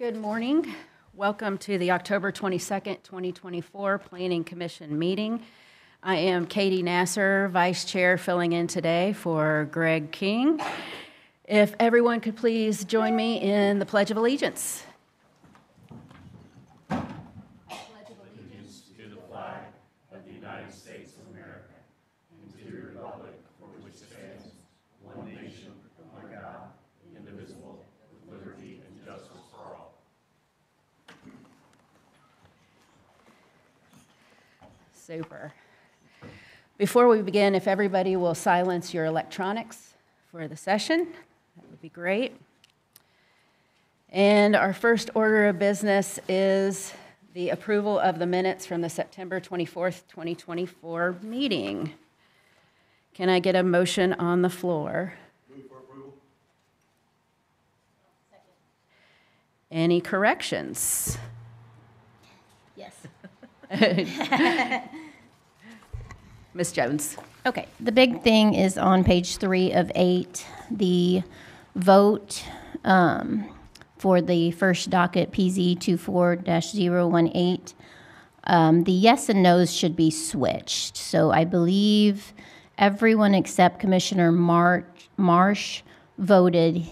Good morning. Welcome to the October 22nd, 2024 Planning Commission meeting. I am Katie Nasser, Vice Chair, filling in today for Greg King. If everyone could please join me in the Pledge of Allegiance. I pledge allegiance to the flag of the United States of America and to the republic for which it stands, one nation, under God, indivisible, with liberty and justice for all. Super. Before we begin, if everybody will silence your electronics for the session, that would be great. And our first order of business is the approval of the minutes from the September 24th, 2024 meeting. Can I get a motion on the floor? Move for approval. Second. Any corrections? Yes. Ms. Jones. Okay, the big thing is on page 3 of 8, the vote for the first docket, PZ 24-018. The yes and no's should be switched. So I believe everyone except Commissioner Marsh voted,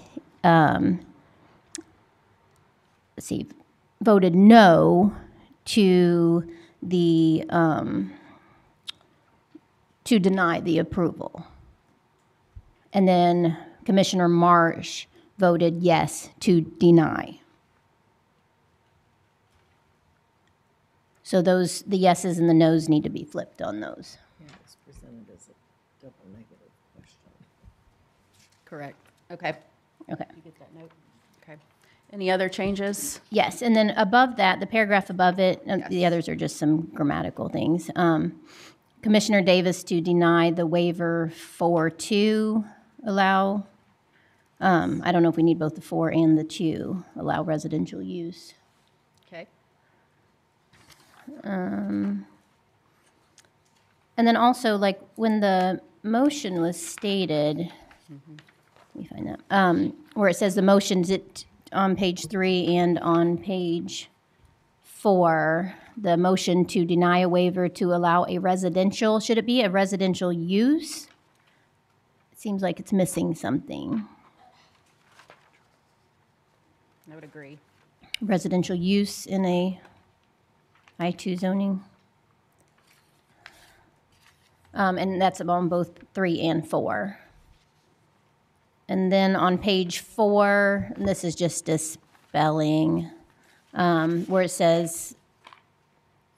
voted no to the to deny the approval. And then Commissioner Marsh voted yes to deny. So the yeses and the nos need to be flipped on those. Yeah, it's presented as a double negative question. Correct. Okay. Okay. You get that note? Okay. Any other changes? Yes, and then above that, the paragraph above it, the others are just some grammatical things. Commissioner Davis to deny the waiver for to allow, I don't know if we need both the for and the to allow residential use. Okay. And then also, like, when the motion was stated, let me find that, where it says the motion's on page 3 and on page 4, the motion to deny a waiver to allow a residential, should it be a residential use? It seems like it's missing something. I would agree. Residential use in a I-2 zoning. And that's on both 3 and 4. And then on page 4, and this is just a spelling, where it says,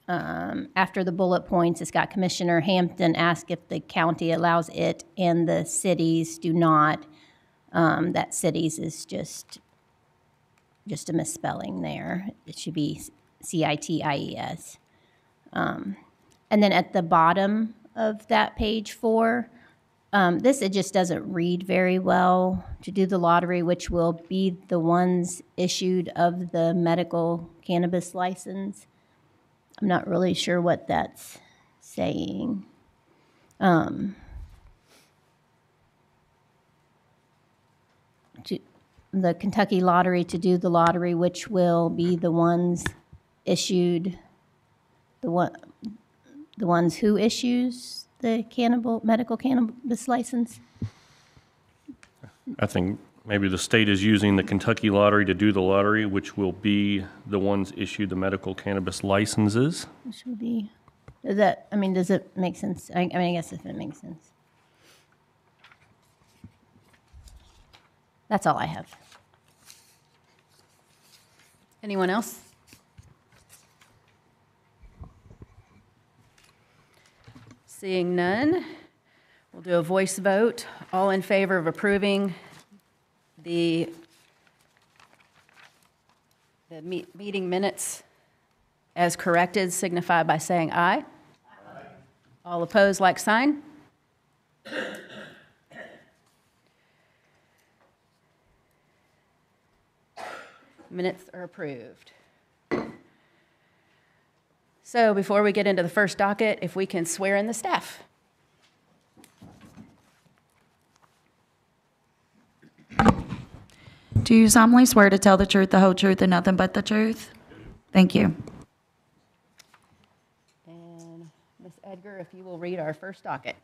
after the bullet points, it's got Commissioner Hampton ask if the county allows it and the cities do not. That cities is just a misspelling there. It should be CITIES. And then at the bottom of that page 4, it just doesn't read very well. To do the lottery, which will be the ones issued of the medical cannabis license. I'm not really sure what that's saying. The Kentucky lottery, to do the lottery, which will be the ones issued, the ones who issues the medical cannabis license? I think maybe the state is using the Kentucky lottery to do the lottery, which will be the ones issued the medical cannabis licenses. Which will be, does it make sense? I guess if it makes sense. That's all I have. Anyone else? Seeing none, we'll do a voice vote. All in favor of approving the meeting minutes as corrected signify by saying aye. Aye. All opposed, like sign. Minutes are approved. So before we get into the first docket, if we can swear in the staff. Do you solemnly swear to tell the truth, the whole truth, and nothing but the truth? Thank you. And Ms. Edgar, if you will read our first docket.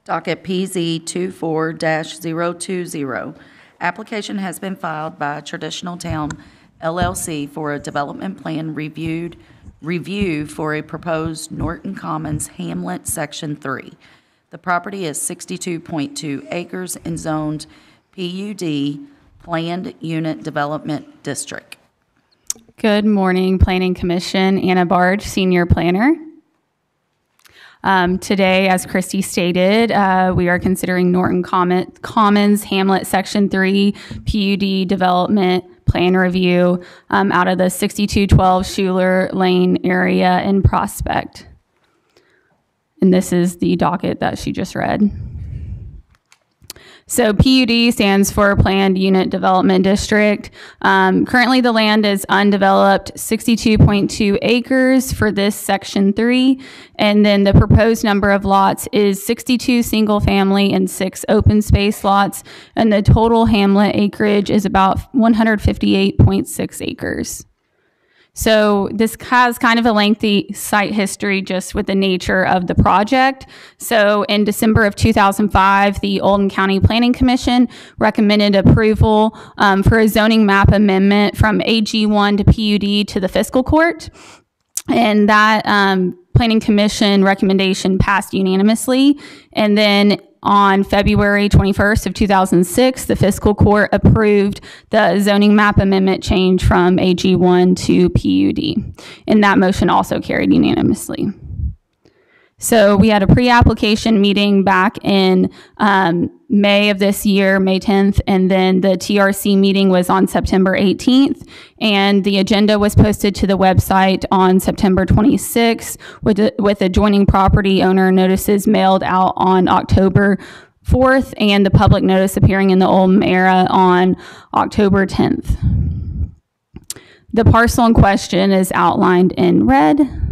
Docket PZ 24-020. Application has been filed by Traditional Town LLC for a development plan review for a proposed Norton Commons Hamlet Section 3. The property is 62.2 acres and zoned PUD, Planned Unit Development District. Good morning, Planning Commission. Anna Barge, Senior Planner. Today, as Christy stated, we are considering Norton Commons Hamlet Section 3 PUD Development Plan Review out of the 6212 Schuler Lane area in Prospect. And this is the docket that she just read. So PUD stands for Planned Unit Development District. Currently the land is undeveloped, 62.2 acres for this Section 3. And then the proposed number of lots is 62 single family and 6 open space lots. And the total hamlet acreage is about 158.6 acres. So this has kind of a lengthy site history just with the nature of the project. So in December of 2005, the Oldham County Planning Commission recommended approval for a zoning map amendment from AG1 to PUD to the fiscal court. And that Planning Commission recommendation passed unanimously. And then on February 21st of 2006, the fiscal court approved the zoning map amendment change from AG1 to PUD. And that motion also carried unanimously. So we had a pre-application meeting back in May of this year, May 10th, and then the TRC meeting was on September 18th, and the agenda was posted to the website on September 26th with adjoining property owner notices mailed out on October 4th, and the public notice appearing in the Oldham Era on October 10th. The parcel in question is outlined in red.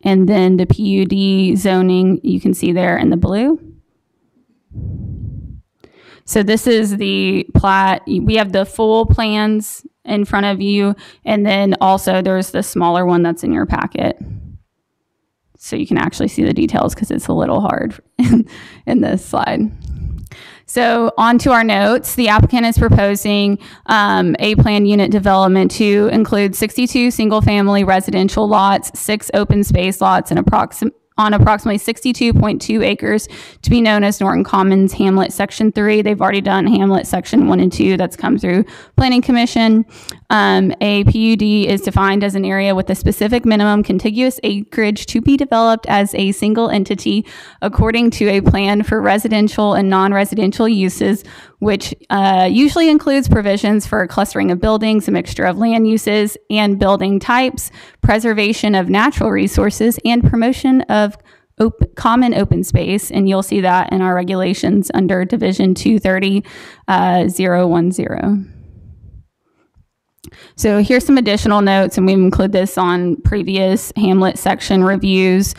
And then the PUD zoning, you can see there in the blue. So this is the plat. We have the full plans in front of you, and then also there's the smaller one that's in your packet. So you can actually see the details because it's a little hard in this slide. So on to our notes. The applicant is proposing a planned unit development to include 62 single-family residential lots, 6 open space lots, and on approximately 62.2 acres to be known as Norton Commons Hamlet Section 3. They've already done Hamlet Section 1 and 2. That's come through Planning Commission. A PUD is defined as an area with a specific minimum contiguous acreage to be developed as a single entity according to a plan for residential and non-residential uses, which usually includes provisions for clustering of buildings, a mixture of land uses and building types, preservation of natural resources, and promotion of common open space. And you'll see that in our regulations under Division 230.010. So here's some additional notes, and we include this on previous Hamlet section reviews.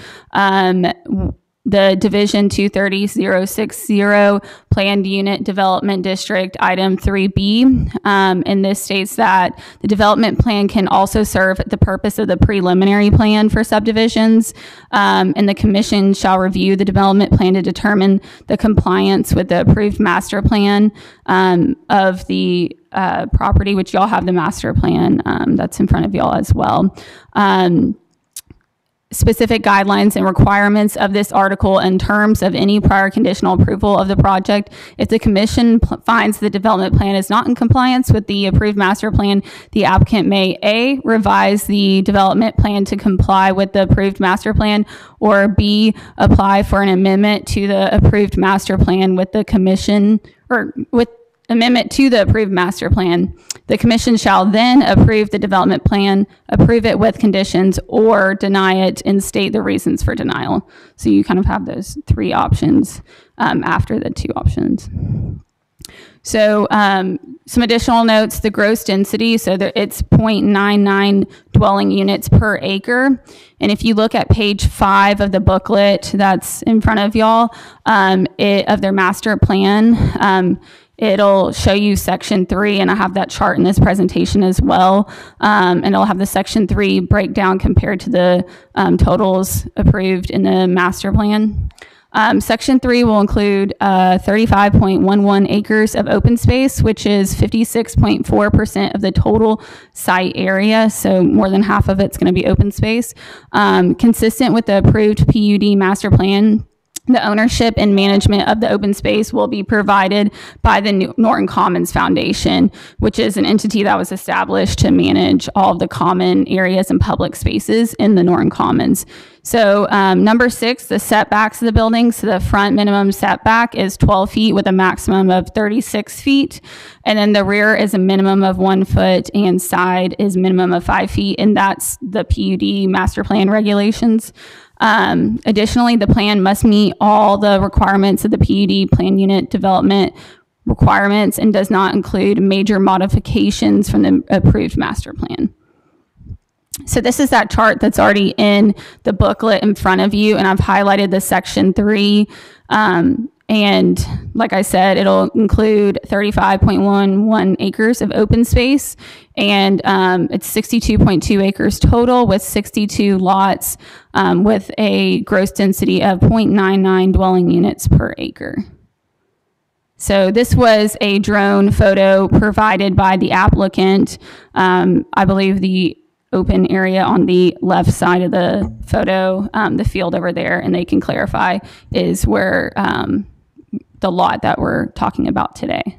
The Division 230.060 Planned Unit Development District, Item 3B, and this states that the development plan can also serve the purpose of the preliminary plan for subdivisions, and the Commission shall review the development plan to determine the compliance with the approved master plan of the property, which y'all have the master plan that's in front of y'all as well. Specific guidelines and requirements of this article in terms of any prior conditional approval of the project. If the Commission finds the development plan is not in compliance with the approved master plan, the applicant may A, revise the development plan to comply with the approved master plan, or B, apply for an amendment to the approved master plan with the Commission, or with amendment to the approved master plan. The Commission shall then approve the development plan, approve it with conditions, or deny it and state the reasons for denial. So you kind of have those 3 options after the 2 options. So some additional notes, the gross density, so it's 0.99 dwelling units per acre. And if you look at page 5 of the booklet that's in front of y'all, of their master plan, it'll show you section 3, and I have that chart in this presentation as well. And it'll have the section 3 breakdown compared to the totals approved in the master plan. Section 3 will include 35.11 acres of open space, which is 56.4% of the total site area, so more than half of it's going to be open space. Consistent with the approved PUD master plan, the ownership and management of the open space will be provided by the Norton Commons Foundation, which is an entity that was established to manage all of the common areas and public spaces in the Norton Commons. So number 6, the setbacks of the building. So the front minimum setback is 12 feet with a maximum of 36 feet. And then the rear is a minimum of 1 foot and side is minimum of 5 feet. And that's the PUD master plan regulations. Additionally, the plan must meet all the requirements of the PUD plan unit development requirements and does not include major modifications from the approved master plan. So this is that chart that's already in the booklet in front of you, and I've highlighted the section 3. And like I said, it'll include 35.11 acres of open space, and it's 62.2 acres total with 62 lots with a gross density of 0.99 dwelling units per acre. So this was a drone photo provided by the applicant. I believe the open area on the left side of the photo, the field over there, and they can clarify, is where the lot that we're talking about today.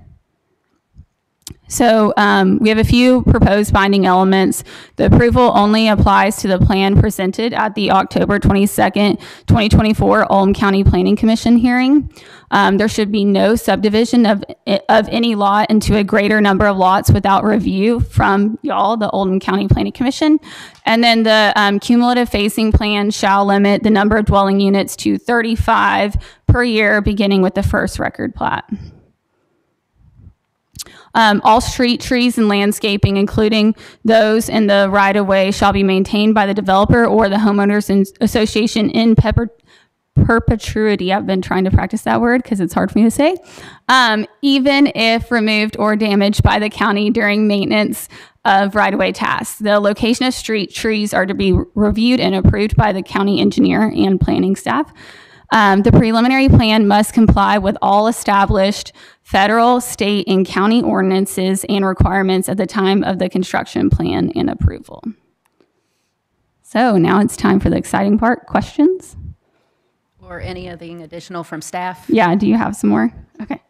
So we have a few proposed binding elements. The approval only applies to the plan presented at the October 22nd, 2024 Oldham County Planning Commission hearing. There should be no subdivision of any lot into a greater number of lots without review from y'all, the Oldham County Planning Commission. And then the cumulative phasing plan shall limit the number of dwelling units to 35 per year, beginning with the first record plat. All street trees and landscaping, including those in the right-of-way, shall be maintained by the developer or the homeowners association in perpetuity. I've been trying to practice that word because it's hard for me to say. Even if removed or damaged by the county during maintenance of right-of-way tasks. The location of street trees are to be reviewed and approved by the county engineer and planning staff. The preliminary plan must comply with all established federal, state, and county ordinances and requirements at the time of the construction plan and approval. So now it's time for the exciting part, questions? Or anything additional from staff? Yeah, do you have some more? Okay.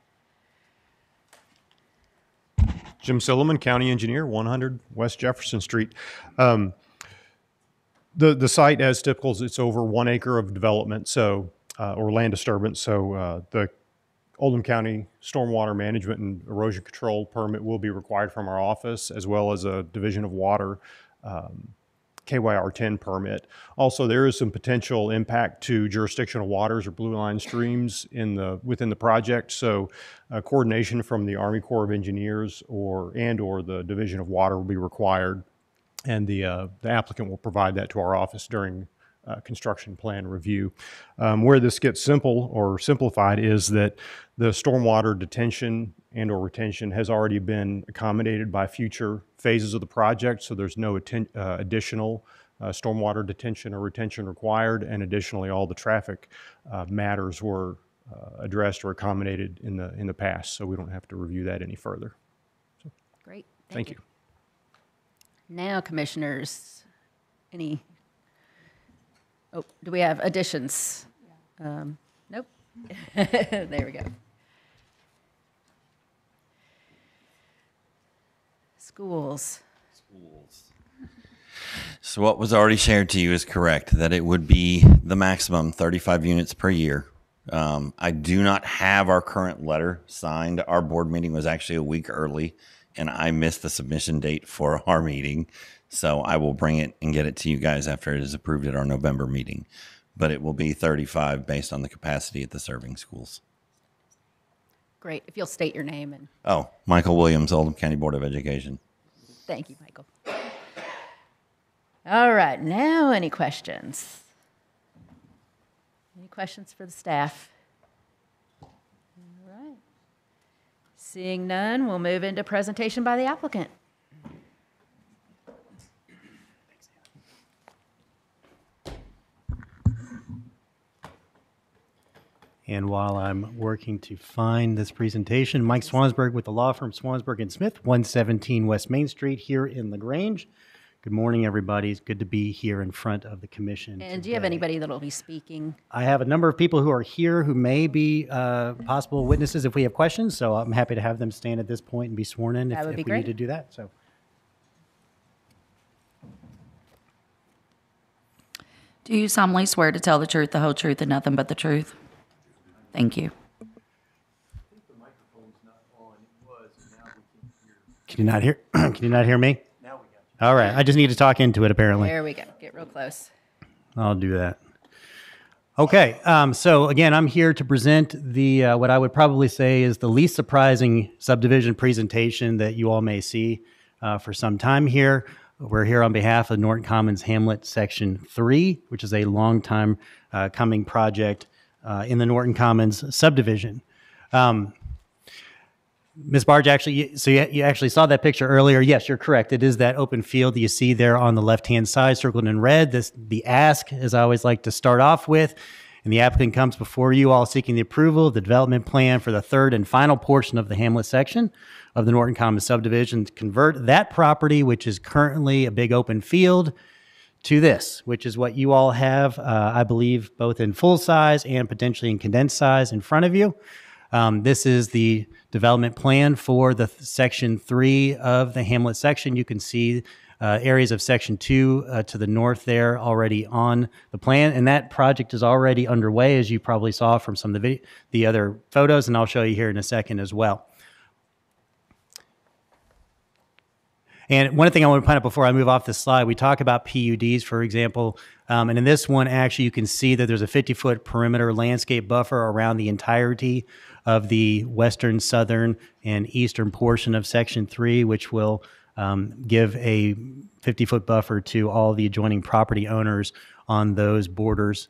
Jim Silliman, County Engineer, 100 West Jefferson Street. The site, as typical, is it's over 1 acre of development, so or land disturbance. So the Oldham County Stormwater Management and Erosion Control permit will be required from our office, as well as a Division of Water KYR 10 permit. Also, there is some potential impact to jurisdictional waters or blue line streams within the project. So coordination from the Army Corps of Engineers or the Division of Water will be required. And the applicant will provide that to our office during construction plan review. Where this gets simplified is that the stormwater detention and or retention has already been accommodated by future phases of the project, so there's no additional stormwater detention or retention required, and additionally all the traffic matters were addressed or accommodated in the past, so we don't have to review that any further. So, Great, thank you. Now, commissioners, do we have additions? Yeah. Nope. There we go. Schools. So what was already shared to you is correct, that it would be the maximum 35 units per year. I do not have our current letter signed. Our board meeting was actually a week early, and I missed the submission date for our meeting. So I will bring it and get it to you guys after it is approved at our November meeting. But it will be 35 based on the capacity at the serving schools. Great. If you'll state your name and Oh, Michael Williams, Oldham County Board of Education. thank you, Michael. All right, now any questions? Any questions for the staff? All right. Seeing none, we'll move into presentation by the applicant. And while I'm working to find this presentation, Mike Swansburg with the law firm Swansburg and Smith, 117 West Main Street here in LaGrange. Good morning, everybody. It's good to be here in front of the commission. And do you have anybody that will be speaking? I have a number of people who are here who may be possible witnesses if we have questions, so I'm happy to have them stand at this point and be sworn in That would if be we great. need to do that. So. Do you solemnly swear to tell the truth, the whole truth, and nothing but the truth? Thank you. Can you not hear? Can you not hear me? Now we got you. All right. I just need to talk into it, apparently. There we go. Get real close. I'll do that. Okay. So again, I'm here to present the what I would probably say is the least surprising subdivision presentation that you all may see for some time here. We're here on behalf of Norton Commons Hamlet Section 3, which is a long time coming project in the Norton Commons subdivision. Ms. Barge, actually, so you actually saw that picture earlier. Yes, you're correct. It is that open field that you see there on the left-hand side, circled in red. The ask, as I always like to start off with, and the applicant comes before you all seeking the approval of the development plan for the third and final portion of the Hamlet section of the Norton Commons subdivision to convert that property, which is currently a big open field, to this, which is what you all have, I believe, both in full size and potentially in condensed size in front of you. This is the development plan for the Section 3 of the Hamlet section. You can see areas of Section 2 to the north there already on the plan, and that project is already underway, as you probably saw from some of the other photos, and I'll show you here in a second as well. And one thing I want to point out before I move off this slide, we talk about PUDs, for example, and in this one, actually, you can see that there's a 50-foot perimeter landscape buffer around the entirety of the western, southern, and eastern portion of Section 3, which will give a 50-foot buffer to all the adjoining property owners on those borders,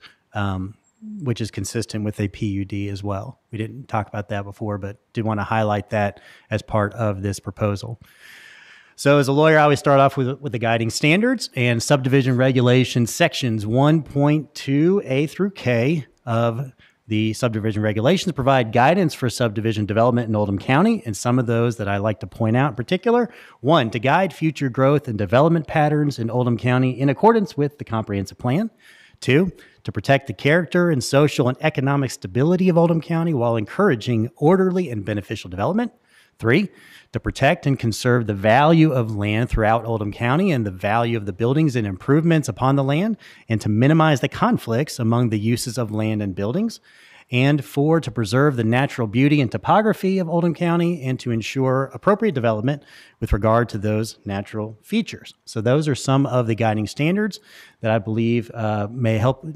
which is consistent with a PUD as well. We didn't talk about that before, but did want to highlight that as part of this proposal. So as a lawyer, I always start off with the guiding standards and subdivision regulations, sections 1.2A through K of the subdivision regulations provide guidance for subdivision development in Oldham County, and some of those that I like to point out in particular. 1, to guide future growth and development patterns in Oldham County in accordance with the comprehensive plan. 2, to protect the character and social and economic stability of Oldham County while encouraging orderly and beneficial development. 3, to protect and conserve the value of land throughout Oldham County and the value of the buildings and improvements upon the land, and to minimize the conflicts among the uses of land and buildings. And 4, to preserve the natural beauty and topography of Oldham County and to ensure appropriate development with regard to those natural features. So those are some of the guiding standards that I believe may help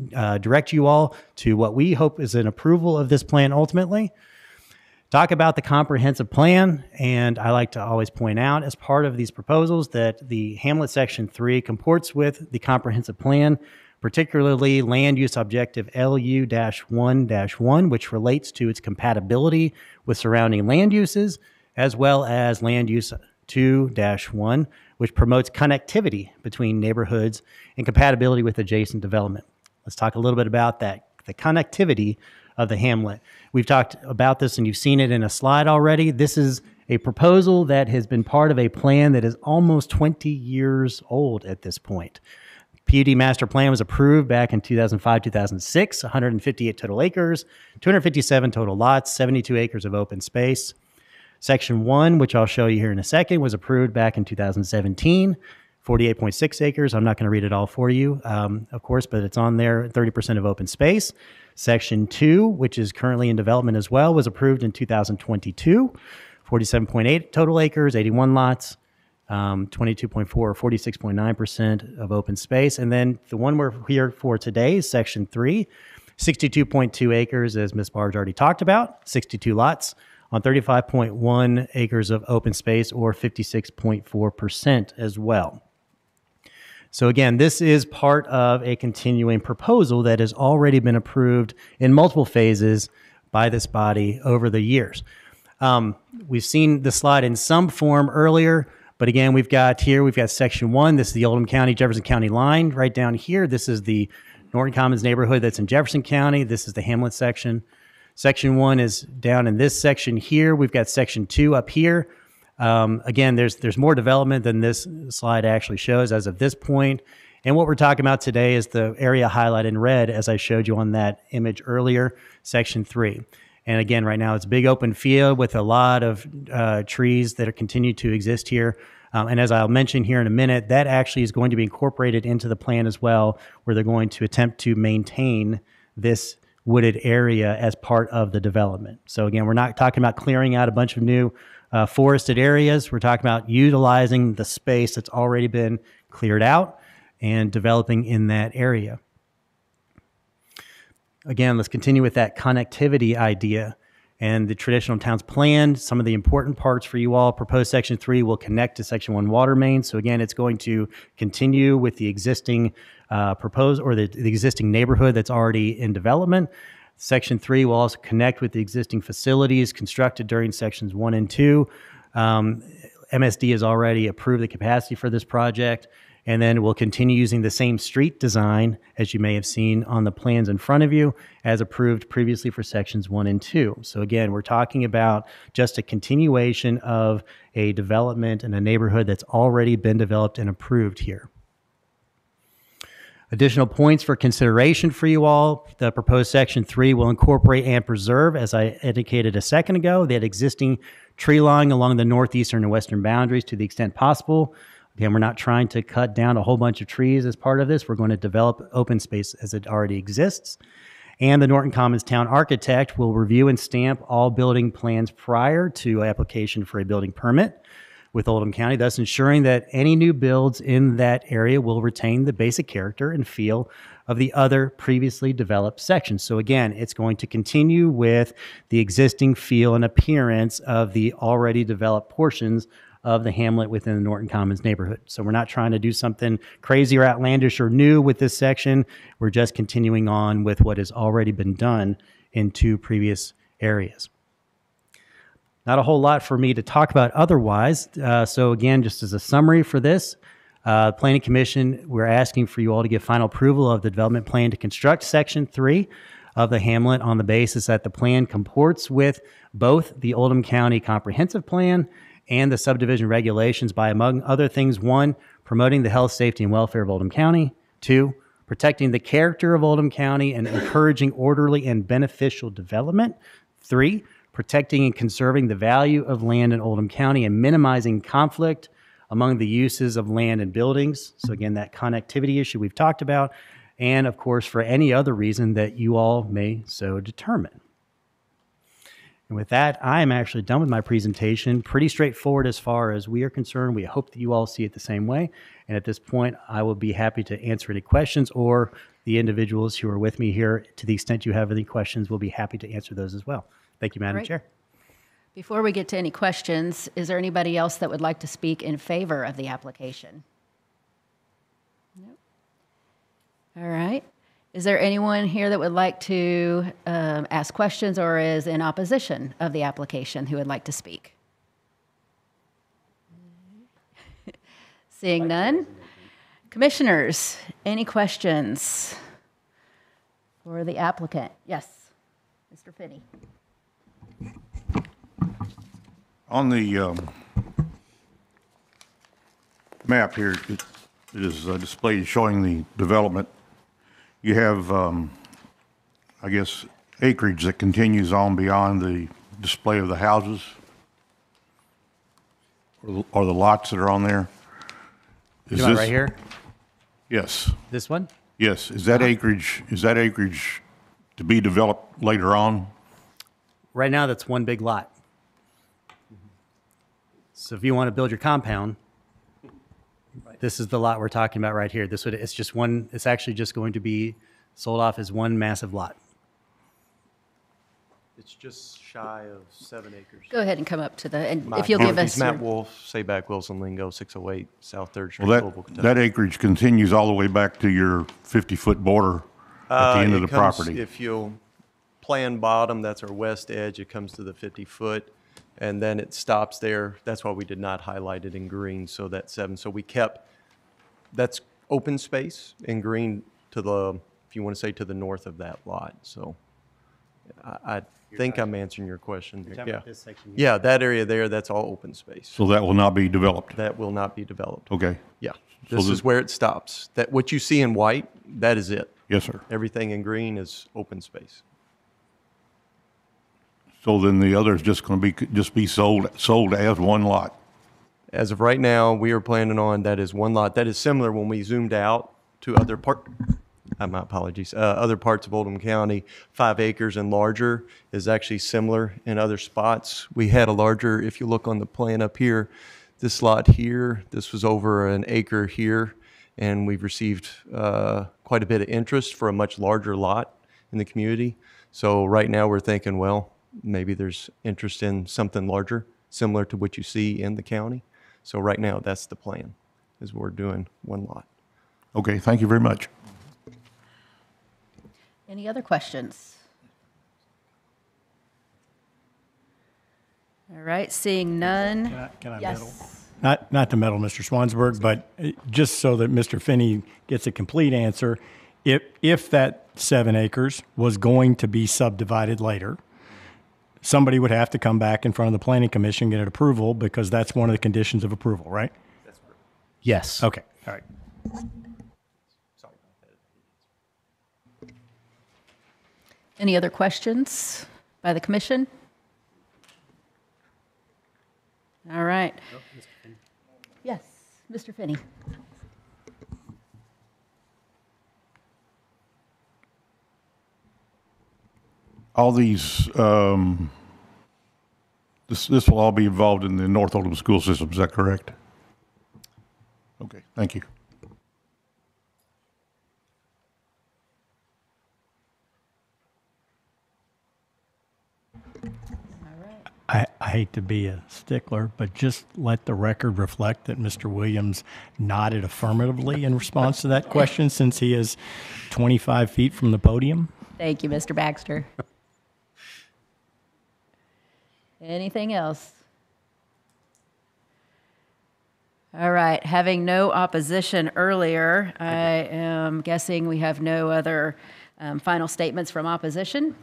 direct you all to what we hope is an approval of this plan ultimately. Talk about the comprehensive plan, and I like to always point out as part of these proposals that the Hamlet Section 3 comports with the comprehensive plan, particularly land use objective LU-1-1, which relates to its compatibility with surrounding land uses, as well as land use 2-1, which promotes connectivity between neighborhoods and compatibility with adjacent development. Let's talk a little bit about that, the connectivity of the hamlet. We've talked about this and you've seen it in a slide already. This is a proposal that has been part of a plan that is almost 20 years old at this point. PUD master plan was approved back in 2005, 2006, 158 total acres, 257 total lots, 72 acres of open space. Section 1, which I'll show you here in a second, was approved back in 2017, 48.6 acres. I'm not going to read it all for you, of course, but it's on there, 30% of open space. Section 2, which is currently in development as well, was approved in 2022, 47.8 total acres, 81 lots, 22.4 or 46.9% of open space. And then the one we're here for today is Section 3, 62.2 acres, as Ms. Barge already talked about, 62 lots, on 35.1 acres of open space, or 56.4% as well. So again, this is part of a continuing proposal that has already been approved in multiple phases by this body over the years. We've seen the slide in some form earlier, but again, we've got section 1. This is the Oldham County, Jefferson County line right down here. This is the Norton Commons neighborhood that's in Jefferson County. This is the Hamlet section. Section 1 is down in this section here. We've got section 2 up here. Again, there's more development than this slide actually shows as of this point. And what we're talking about today is the area highlighted in red, as I showed you on that image earlier, section 3. And again, right now it's a big open field with a lot of trees that are continue to exist here. And as I'll mention here in a minute, that actually is going to be incorporated into the plan as well, where they're going to attempt to maintain this wooded area as part of the development. So again, we're not talking about clearing out a bunch of new forested areas. We're talking about utilizing the space that's already been cleared out and developing in that area. Again, let's continue with that connectivity idea and the traditional towns plan. Some of the important parts for you all: proposed section 3 will connect to section 1 water main. So again, it's going to continue with the existing proposed, or the existing neighborhood that's already in development. Section 3 will also connect with the existing facilities constructed during sections 1 and 2. MSD has already approved the capacity for this project, and then we'll continue using the same street design, as you may have seen on the plans in front of you, as approved previously for sections 1 and 2. So again, we're talking about just a continuation of a development in a neighborhood that's already been developed and approved here. Additional points for consideration for you all: the proposed section 3 will incorporate and preserve, as I indicated a second ago, that existing tree line along the northeastern and western boundaries to the extent possible. Again, we're not trying to cut down a whole bunch of trees as part of this. We're going to develop open space as it already exists. And the Norton Commons town architect will review and stamp all building plans prior to application for a building permit with Oldham County, thus ensuring that any new builds in that area will retain the basic character and feel of the other previously developed sections. So again, it's going to continue with the existing feel and appearance of the already developed portions of the hamlet within the Norton Commons neighborhood. So we're not trying to do something crazy or outlandish or new with this section. We're just continuing on with what has already been done in 2 previous areas. Not a whole lot for me to talk about otherwise. So again, just as a summary for this, Planning Commission, we're asking for you all to give final approval of the development plan to construct section 3 of the hamlet on the basis that the plan comports with both the Oldham County Comprehensive Plan and the subdivision regulations by, among other things, 1, promoting the health, safety, and welfare of Oldham County; 2, protecting the character of Oldham County and encouraging orderly and beneficial development; 3, protecting and conserving the value of land in Oldham County and minimizing conflict among the uses of land and buildings. So again, that connectivity issue we've talked about, and of course, for any other reason that you all may so determine. And with that, I am actually done with my presentation. Pretty straightforward as far as we are concerned. We hope that you all see it the same way. And at this point, I will be happy to answer any questions, or the individuals who are with me here, to the extent you have any questions, will be happy to answer those as well. Thank you, Madam Great. Chair. Before we get to any questions, is there anybody else that would like to speak in favor of the application? No. All right. Is there anyone here that would like to ask questions or is in opposition of the application who would like to speak? Seeing none. Commissioners, any questions for the applicant? Yes, Mr. Finney. On the map here, it is displayed showing the development. You have, I guess, acreage that continues on beyond the display of the houses or the lots that are on there. Is You want right here? Yes. This one? Yes. Is that acreage to be developed later on? Right now, that's one big lot. So if you want to build your compound, this is the lot we're talking about right here. It's just one. It's actually just going to be sold off as one massive lot. It's just shy of 7 acres. Go ahead and come up to the, and My if you'll give apologies, us Matt your, Wolf, Sayback Wilson Lingo, 608 South 3rd Street, Well, Louisville, Kentucky. that acreage continues all the way back to your 50-foot border at the end of It the comes- property. If you'll plan bottom, that's our west edge, it comes to the 50-foot, and then it stops there. That's why we did not highlight it in green, so that's 7. So we kept, that's open space in green to the, if you want to say, to the north of that lot. So I think I'm answering your question. You're talking Yeah. about this section here? Yeah, that area there, that's all open space. So that will not be developed? That will not be developed. Okay. Yeah. So This the- is where it stops. That, what you see in white, that is it. Yes, sir. Everything in green is open space. So then the other is just going to be sold as one lot? As of right now, we are planning on, that is one lot. That is similar when we zoomed out to other my apologies, other parts of Oldham County. 5 acres and larger is actually similar in other spots. We had a larger, if you look on the plan up here, this lot here, this was over an acre here, and we've received quite a bit of interest for a much larger lot in the community. So right now we're thinking, well, maybe there's interest in something larger, similar to what you see in the county. So right now, that's the plan, is we're doing one lot. Okay, thank you very much. any other questions? All right, seeing none. Can I Yes. meddle? Not to meddle, Mr. Swansburg, but just so that Mr. Finney gets a complete answer, if that 7 acres was going to be subdivided later, somebody would have to come back in front of the planning commission and get an approval, because that's one of the conditions of approval, right? That's correct. Yes. Okay, all right. Sorry about that. Any other questions by the commission? All right. Yes, Mr. Finney. All these, this will all be involved in the North Oldham school system, is that correct? Okay, thank you. I hate to be a stickler, but just let the record reflect that Mr. Williams nodded affirmatively in response to that question, since he is 25 feet from the podium. Thank you, Mr. Baxter. Anything else? All right, having no opposition earlier, I am guessing we have no other final statements from opposition.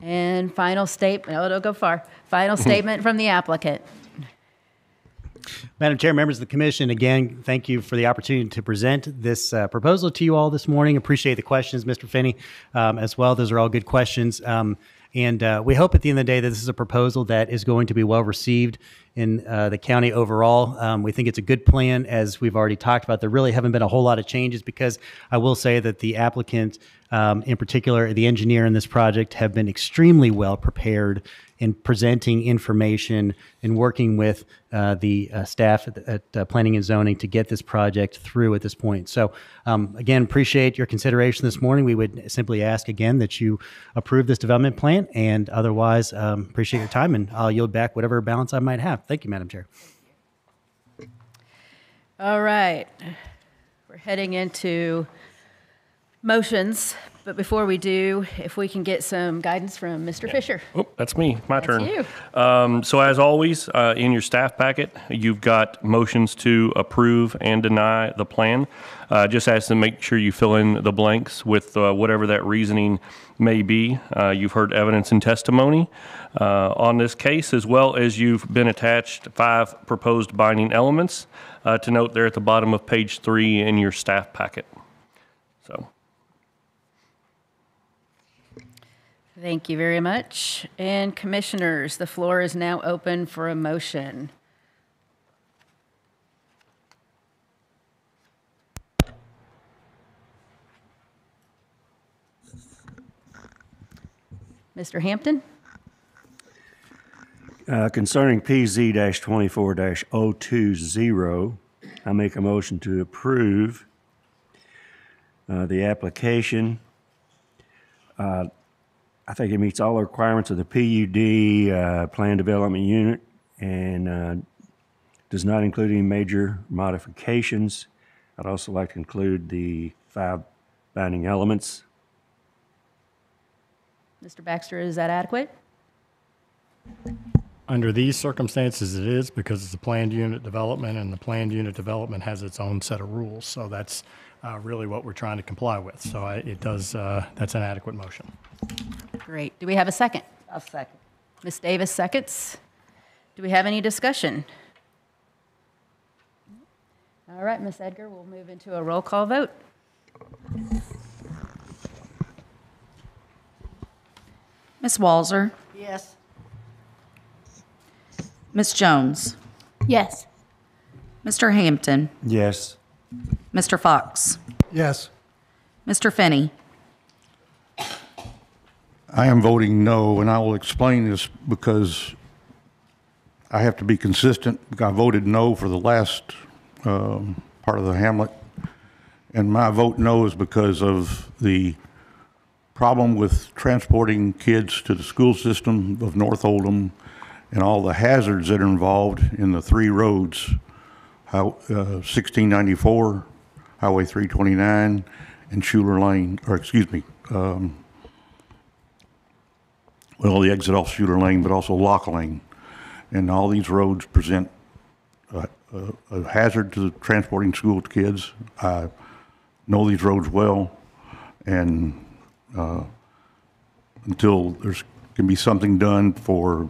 And final statement, oh, don't go far. Final statement from the applicant. Madam Chair, members of the commission, again, thank you for the opportunity to present this proposal to you all this morning. Appreciate the questions, Mr. Finney, as well. Those are all good questions. And we hope at the end of the day that this is a proposal that is going to be well received in the county overall. We think it's a good plan, as we've already talked about. There really haven't been a whole lot of changes, because I will say that the applicant, in particular, the engineer in this project, have been extremely well prepared in presenting information and working with the staff at Planning and Zoning to get this project through at this point. So again, appreciate your consideration this morning. We would simply ask again that you approve this development plan, and otherwise appreciate your time, and I'll yield back whatever balance I might have. Thank you, Madam Chair. All right, we're heading into motions, but before we do, if we can get some guidance from Mr. Fisher. Oh, that's me, my turn. you. So as always, in your staff packet, you've got motions to approve and deny the plan. Just ask to make sure you fill in the blanks with whatever that reasoning may be. You've heard evidence and testimony on this case, as well as you've been attached 5 proposed binding elements to note there at the bottom of page 3 in your staff packet. So. Thank you very much. And commissioners, the floor is now open for a motion. Mr. Hampton? Concerning PZ-24-020, I make a motion to approve the application I think it meets all the requirements of the PUD Plan Development Unit and does not include any major modifications. I'd also like to include the 5 binding elements. Mr. Baxter, is that adequate? Under these circumstances, it is because it's a planned unit development, and the planned unit development has its own set of rules. So that's really what we're trying to comply with. So it does. That's an adequate motion. Great. Do we have a second? I'll second. Ms. Davis seconds. Do we have any discussion? All right, Ms. Edgar, we'll move into a roll call vote. Ms. Walzer? Yes. Ms. Jones? Yes. Mr. Hampton? Yes. Mr. Fox? Yes. Mr. Finney? I am voting no, and I will explain this because I have to be consistent. I voted no for the last part of the hamlet, and my vote no is because of the problem with transporting kids to the school system of North Oldham and all the hazards that are involved in the 3 roads, 1694, Highway 329, and Schuler Lane, or excuse me, well, the exit off Schuler Lane, but also Lock Lane. And all these roads present a hazard to transporting school kids. I know these roads well, and until there can be something done for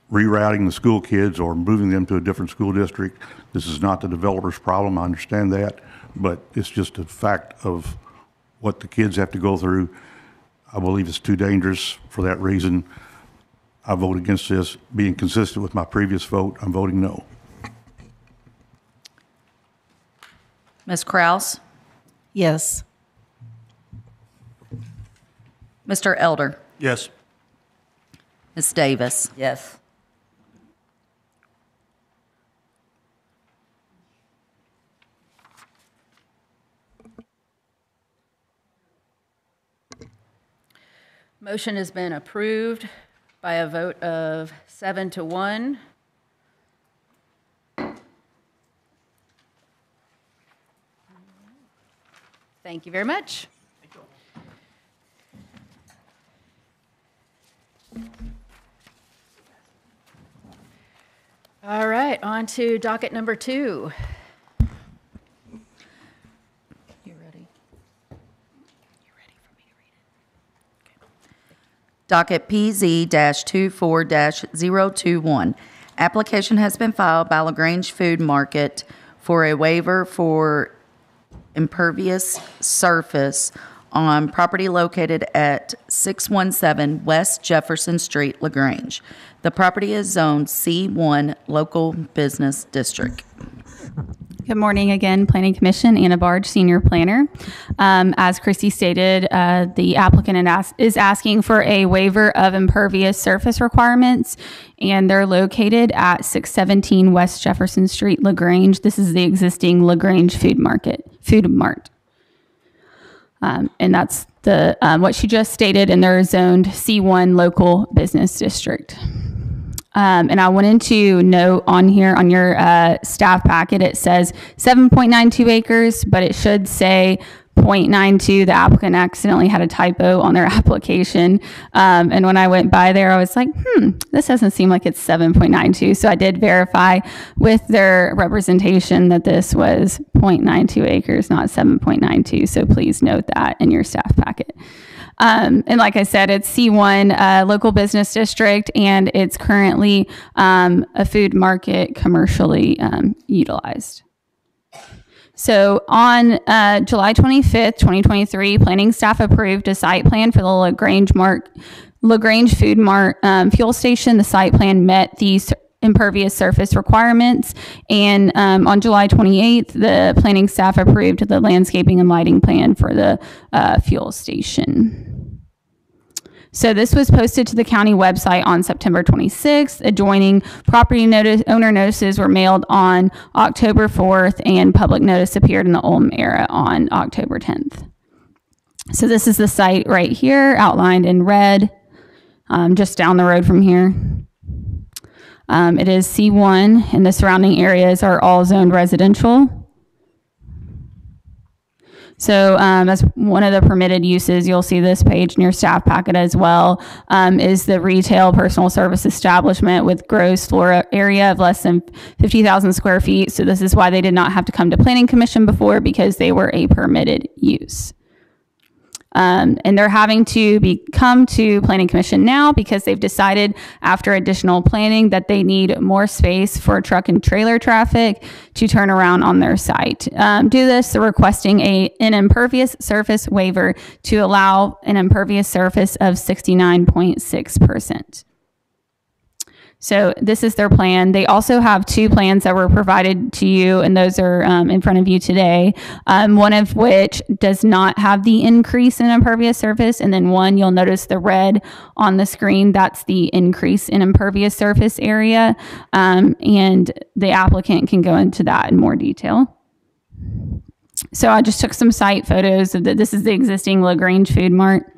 rerouting the school kids or moving them to a different school district, this is not the developer's problem. I understand that, but it's just a fact of what the kids have to go through. I believe it's too dangerous for that reason. I vote against this. Being consistent with my previous vote, I'm voting no. Ms. Kraus? Yes. Mr. Elder? Yes. Ms. Davis? Yes. Motion has been approved by a vote of 7-1. Thank you very much. All right, on to docket number 2. You ready? You ready for me to read it? Docket PZ-24-021. Application has been filed by LaGrange Food Market for a waiver for impervious surface on property located at 617 West Jefferson Street, LaGrange. The property is zoned C1 Local Business District. Good morning again, Planning Commission. Anna Barge, Senior Planner. As Christy stated, the applicant is asking for a waiver of impervious surface requirements, and they're located at 617 West Jefferson Street, LaGrange. This is the existing LaGrange Food Mart. And that's the what she just stated, and they're zoned C1 Local Business District. And I wanted to note on here on your staff packet, it says 7.92 acres, but it should say 0.92. The applicant accidentally had a typo on their application. And when I went by there, I was like, this doesn't seem like it's 7.92. So I did verify with their representation that this was 0.92 acres, not 7.92. So please note that in your staff packet. And like I said, it's C1 Local Business District, and it's currently a food market commercially utilized. So on July 25th, 2023, planning staff approved a site plan for the LaGrange Food Mart fuel station. The site plan met these impervious surface requirements, and on July 28th, the planning staff approved the landscaping and lighting plan for the fuel station. So this was posted to the county website on September 26th. Adjoining property owner notices were mailed on October 4th, and public notice appeared in the Oldham Era on October 10th. So this is the site right here, outlined in red, just down the road from here. It is C1, and the surrounding areas are all zoned residential. So as one of the permitted uses, you'll see this page in your staff packet as well, is the retail personal service establishment with gross floor area of less than 50,000 square feet. So this is why they did not have to come to Planning Commission before, because they were a permitted use. And they're having to come to Planning Commission now because they've decided after additional planning that they need more space for truck and trailer traffic to turn around on their site. Do this, they're requesting an impervious surface waiver to allow an impervious surface of 69.6%. So this is their plan. They also have two plans that were provided to you, and those are in front of you today. One of which does not have the increase in impervious surface, and then one, you'll notice the red on the screen, that's the increase in impervious surface area, and the applicant can go into that in more detail. So I just took some site photos of this is the existing LaGrange Food Mart.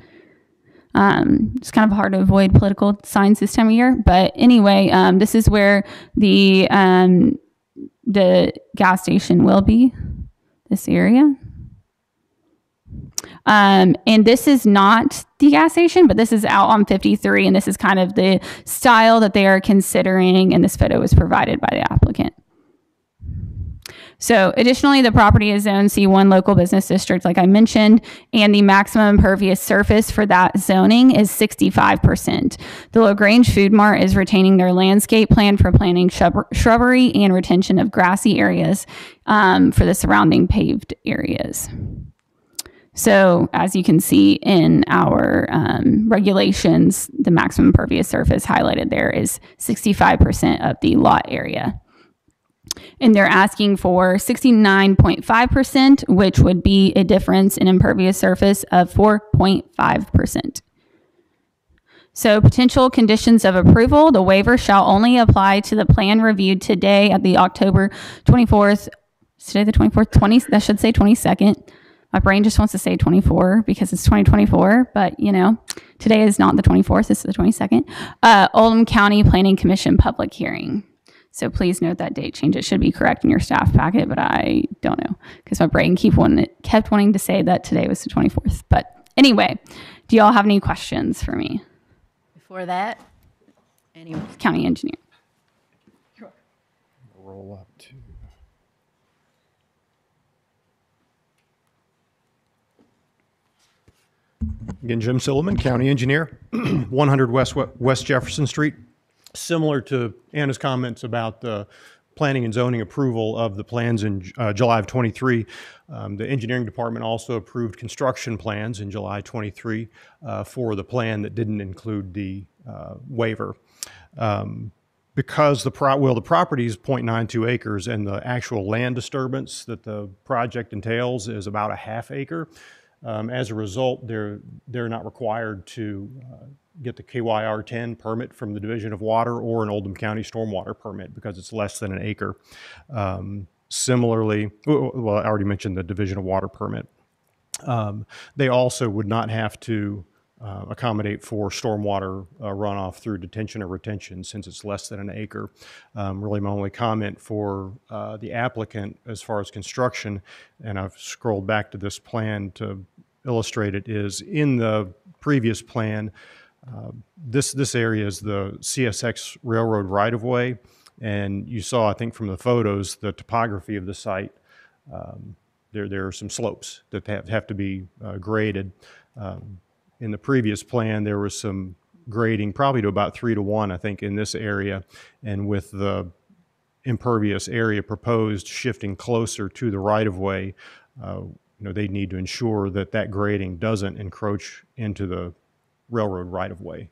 It's kind of hard to avoid political signs this time of year, but anyway, this is where the gas station will be, this area. And this is not the gas station, but this is out on 53, and this is kind of the style that they are considering, and this photo was provided by the applicant. So additionally, the property is zoned C1 local business district, like I mentioned, and the maximum impervious surface for that zoning is 65%. The LaGrange Food Mart is retaining their landscape plan for planting shrubbery and retention of grassy areas for the surrounding paved areas. So as you can see in our regulations, the maximum impervious surface highlighted there is 65% of the lot area. And they're asking for 69.5%, which would be a difference in impervious surface of 4.5%. So potential conditions of approval, the waiver shall only apply to the plan reviewed today at the October 24th, today the 24th, that should say 22nd. My brain just wants to say 24 because it's 2024, but you know, today is not the 24th, this is the 22nd. Oldham County Planning Commission public hearing. So please note that date change. It should be correct in your staff packet, but I don't know because my brain kept wanting to say that today was the 24th. But anyway, do y'all have any questions for me? Before that, anyone? County engineer. Roll up to. Again, Jim Silliman, County Engineer, 100 West Jefferson Street. Similar to Anna's comments about the planning and zoning approval of the plans in July of 23, the engineering department also approved construction plans in July 23 for the plan that didn't include the waiver. Because the property is 0.92 acres and the actual land disturbance that the project entails is about a ½ acre. As a result, they're not required to get the KYR 10 permit from the Division of Water or an Oldham County stormwater permit because it's less than an acre. Similarly, well, I already mentioned the Division of Water permit. They also would not have to accommodate for stormwater runoff through detention or retention since it's less than an acre. Really my only comment for the applicant as far as construction, and I've scrolled back to this plan to illustrate it, is in the previous plan, this area is the CSX railroad right-of-way, and you saw, I think from the photos, the topography of the site. There are some slopes that have to be graded. In the previous plan, there was some grading, probably to about 3 to 1, I think, in this area, and with the impervious area proposed shifting closer to the right-of-way, they need to ensure that that grading doesn't encroach into the railroad right-of-way.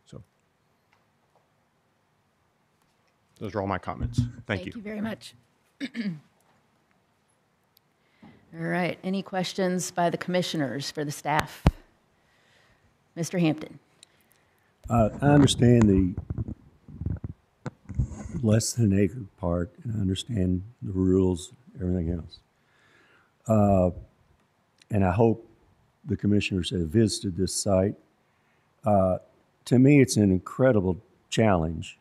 So those are all my comments. Thank you. Thank you very much. All right, any questions by the commissioners for the staff? Mr. Hampton. I understand the less than an acre part, and I understand the rules, everything else. And I hope the commissioners have visited this site. To me, it's an incredible challenge,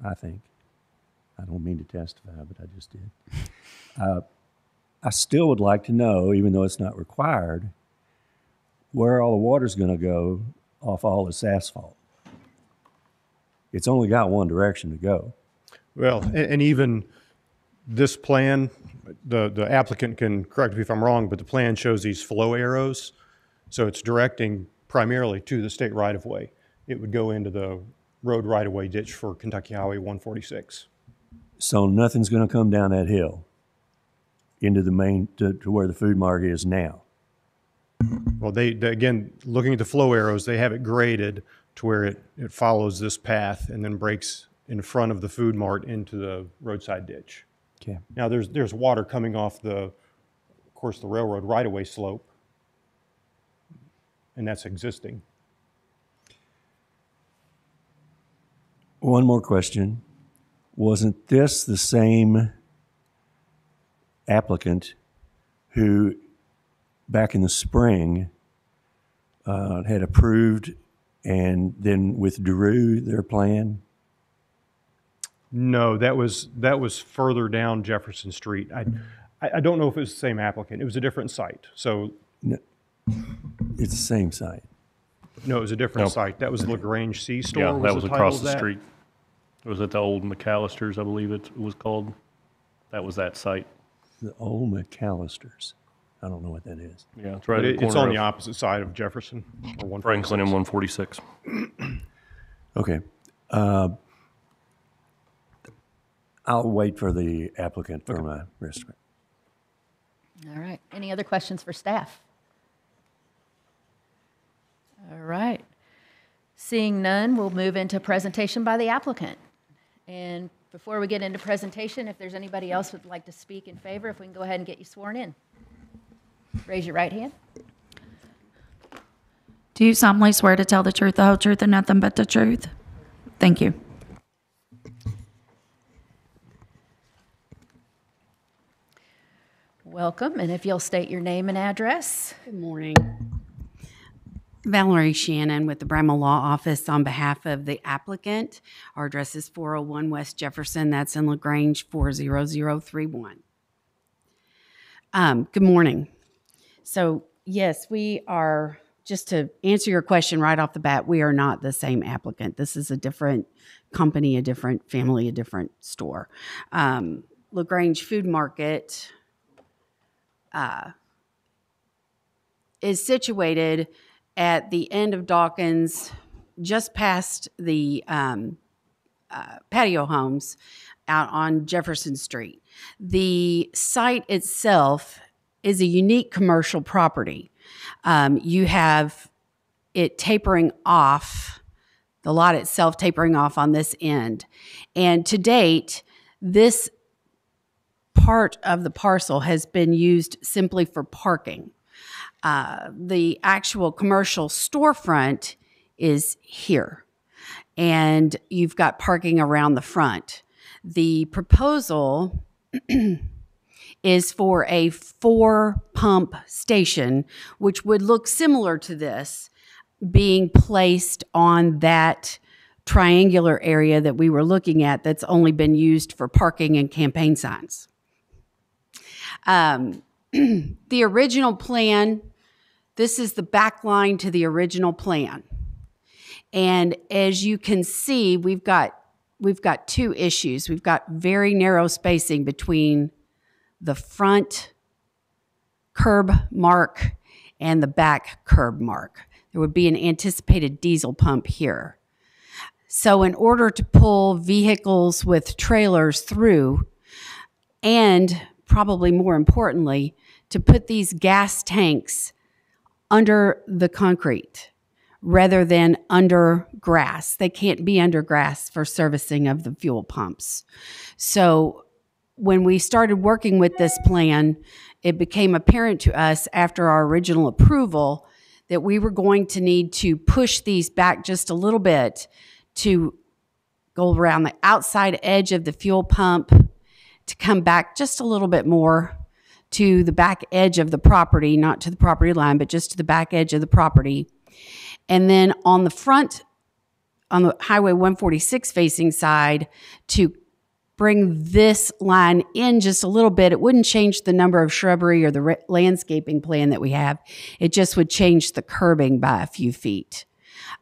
I think. I don't mean to testify, but I just did. I still would like to know, even though it's not required, where all the water's going to go off all this asphalt. It's only got one direction to go. Well, and even this plan, the applicant can correct me if I'm wrong, but the plan shows these flow arrows. So it's directing primarily to the state right-of-way. It would go into the road right-of-way ditch for Kentucky Highway 146. So nothing's going to come down that hill into the main, to where the food market is now. Well, they again, looking at the flow arrows, they have it graded to where it follows this path and then breaks in front of the food mart into the roadside ditch. Okay. Now, there's water coming off of course, the railroad right-of-way slope, and that's existing. One more question. Wasn't this the same applicant who, back in the spring, had approved and then withdrew their plan? No, that was further down Jefferson Street. I don't know if it was the same applicant. It was a different site. So No, it's the same site. no, it was a different No. site. That was LaGrange C store. Yeah, that the was title across of the that? street. It was at the old McAllister's, I believe it was called. That was that site. The old McAllisters. I don't know what that is. Yeah, it's right But at the it's corner on the of opposite side of Jefferson or 146. Franklin and 146. Okay. I'll wait for the applicant for my restaurant. All right. Any other questions for staff? All right. Seeing none, we'll move into presentation by the applicant. And before we get into presentation, if there's anybody else who would like to speak in favor, if we can go ahead and get you sworn in. Raise your right hand. Do you solemnly swear to tell the truth, the whole truth, and nothing but the truth? Thank you. Welcome, and if you'll state your name and address. Good morning. Valerie Shannon with the Bramall Law Office on behalf of the applicant. Our address is 401 West Jefferson. That's in LaGrange 40031. Good morning. So, yes, we are, just to answer your question right off the bat, we are not the same applicant. This is a different company, a different family, a different store. LaGrange Food Market is situated at the end of Dawkins, just past the patio homes out on Jefferson Street. The site itself is a unique commercial property. You have it tapering off, the lot itself tapering off on this end. And to date, this part of the parcel has been used simply for parking. The actual commercial storefront is here, and you've got parking around the front. The proposal is for a 4-pump station, which would look similar to this, being placed on that triangular area that we were looking at that's only been used for parking and campaign signs. The original plan, this is the back line to the original plan. And as you can see, we've got two issues. We've got very narrow spacing between the front curb mark and the back curb mark. There would be an anticipated diesel pump here. So in order to pull vehicles with trailers through, and probably more importantly, to put these gas tanks under the concrete rather than under grass. They can't be under grass for servicing of the fuel pumps. So when we started working with this plan, it became apparent to us after our original approval that we were going to need to push these back just a little bit to go around the outside edge of the fuel pump, to come back just a little bit more, to the back edge of the property, not to the property line, but just to the back edge of the property. And then on the front, on the Highway 146 facing side, to bring this line in just a little bit. It wouldn't change the number of shrubbery or the landscaping plan that we have. It just would change the curbing by a few feet.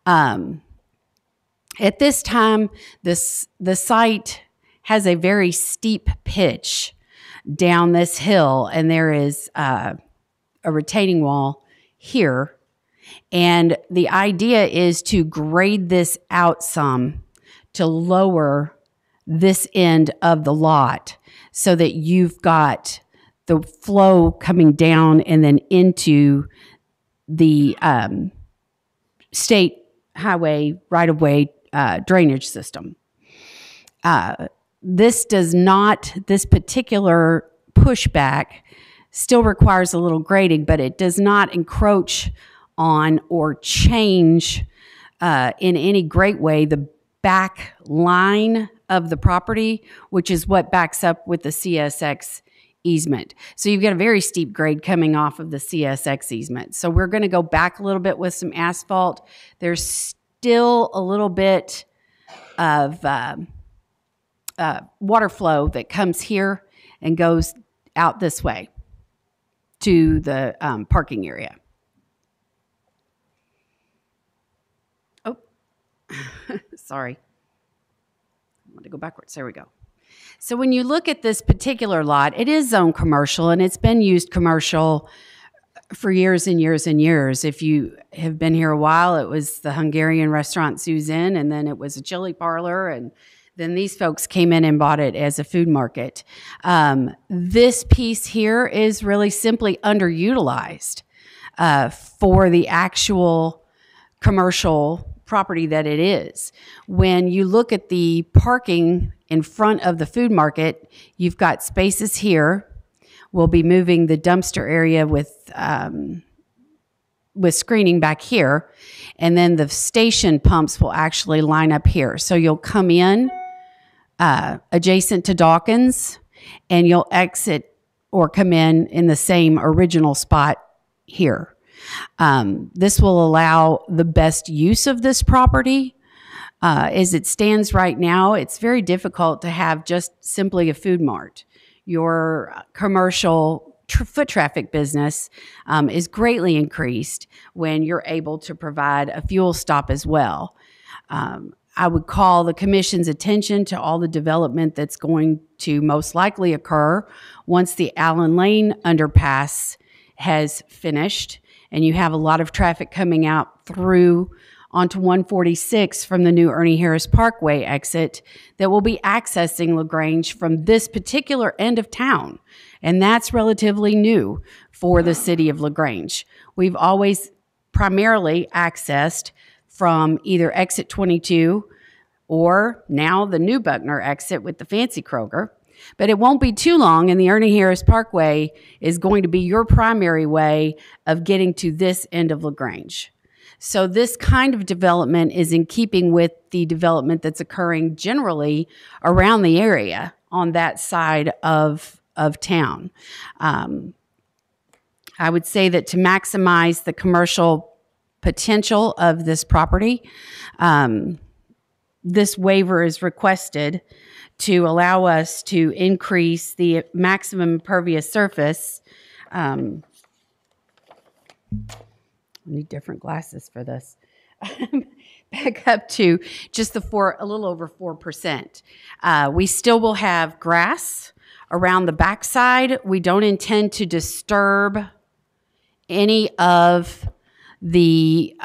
At this time, the site has a very steep pitch down this hill, and there is a retaining wall here. And the idea is to grade this out some to lower this end of the lot so that you've got the flow coming down and then into the state highway right-of-way drainage system. This particular pushback still requires a little grading, but it does not encroach on or change in any great way the back line of the property, which is what backs up with the CSX easement. So you've got a very steep grade coming off of the CSX easement. So we're going to go back a little bit with some asphalt. There's still a little bit of water flow that comes here and goes out this way to the parking area. Oh, sorry. I want to go backwards. There we go. So when you look at this particular lot, it is zoned commercial, and it's been used commercial for years and years and years. If you have been here a while, it was the Hungarian restaurant Suzanne, and then it was a chili parlor, and then these folks came in and bought it as a food market. This piece here is really simply underutilized for the actual commercial property that it is. When you look at the parking in front of the food market, you've got spaces here. We'll be moving the dumpster area with screening back here, and then the station pumps will actually line up here. So you'll come in adjacent to Dawkins, and you'll exit or come in the same original spot here. This will allow the best use of this property. As it stands right now, it's very difficult to have just simply a food mart. Your commercial foot traffic business is greatly increased when you're able to provide a fuel stop as well. I would call the commission's attention to all the development that's going to most likely occur once the Allen Lane underpass has finished, and you have a lot of traffic coming out through onto 146 from the new Ernie Harris Parkway exit that will be accessing LaGrange from this particular end of town. And that's relatively new for the city of LaGrange. We've always primarily accessed from either exit 22 or now the new Buckner exit with the fancy Kroger. But it won't be too long, and the Ernie Harris Parkway is going to be your primary way of getting to this end of LaGrange. So this kind of development is in keeping with the development that's occurring generally around the area on that side of town. I would say that to maximize the commercial potential of this property, this waiver is requested to allow us to increase the maximum impervious surface. I need different glasses for this. Back up to just a little over 4%. We still will have grass around the backside. We don't intend to disturb any of the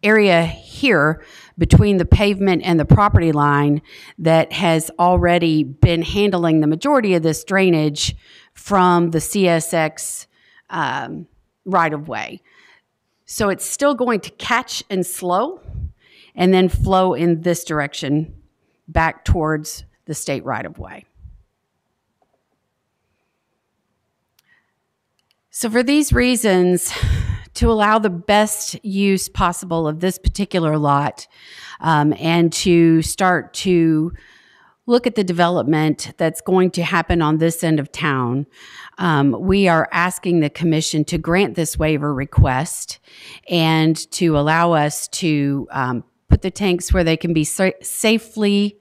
area here between the pavement and the property line that has already been handling the majority of this drainage from the CSX right-of-way. So it's still going to catch and slow and then flow in this direction back towards the state right-of-way. So for these reasons, to allow the best use possible of this particular lot and to start to look at the development that's going to happen on this end of town, we are asking the commission to grant this waiver request and to allow us to put the tanks where they can be safely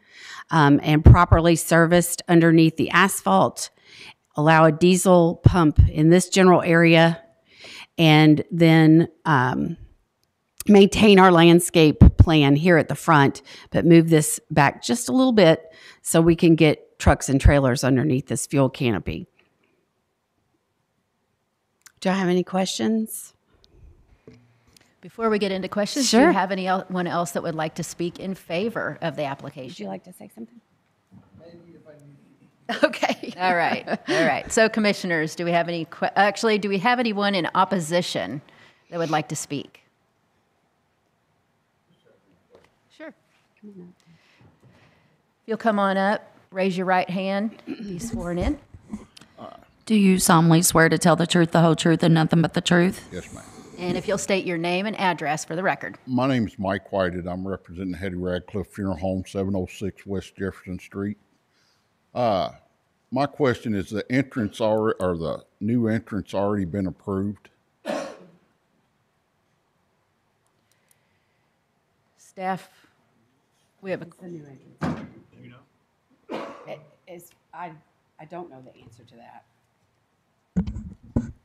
and properly serviced underneath the asphalt, allow a diesel pump in this general area, and then maintain our landscape plan here at the front, but move this back just a little bit so we can get trucks and trailers underneath this fuel canopy. Do I have any questions? Before we get into questions, do Sure. you have anyone else that would like to speak in favor of the application? Would you like to say something? Okay. All right. All right. So, commissioners, do we have any? Actually, do we have anyone in opposition that would like to speak? Sure. If you'll come on up, raise your right hand, be sworn in. Do you solemnly swear to tell the truth, the whole truth, and nothing but the truth? Yes, ma'am. And if you'll state your name and address for the record. My name is Mike Whited. I'm representing Hetty Radcliffe Funeral Home, 706 West Jefferson Street. My question is, the entrance or the new entrance already been approved? Staff, we have a. I don't know the answer to that.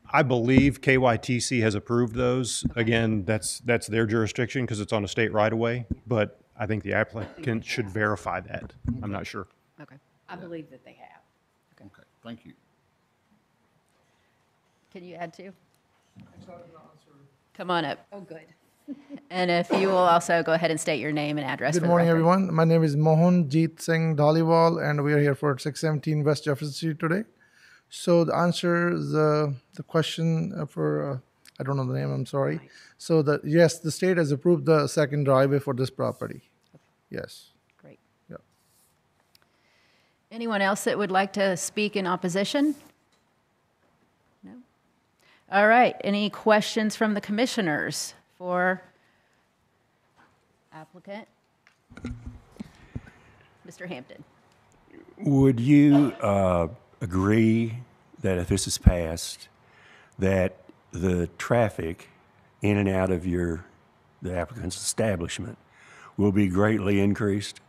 I believe KYTC has approved those. Again, that's their jurisdiction because it's on a state right-of-way, but I think the applicant should verify that. I'm not sure. Okay. I believe that they have. Okay, thank you. Can you add to? Come on up. Oh, good. And if you will also go ahead and state your name and address for Good the morning, record. everyone. My name is Mohanjeet Singh Dhaliwal, and we are here for 617 West Jefferson Street today. So the answer, the question for, I don't know the name, I'm sorry. Right. So yes, the state has approved the second driveway for this property. Yes. Great. Yep. Anyone else that would like to speak in opposition? No? All right. Any questions from the commissioners for applicant? Mr. Hampton. Would you agree that if this is passed, that the traffic in and out of the applicant's establishment will be greatly increased?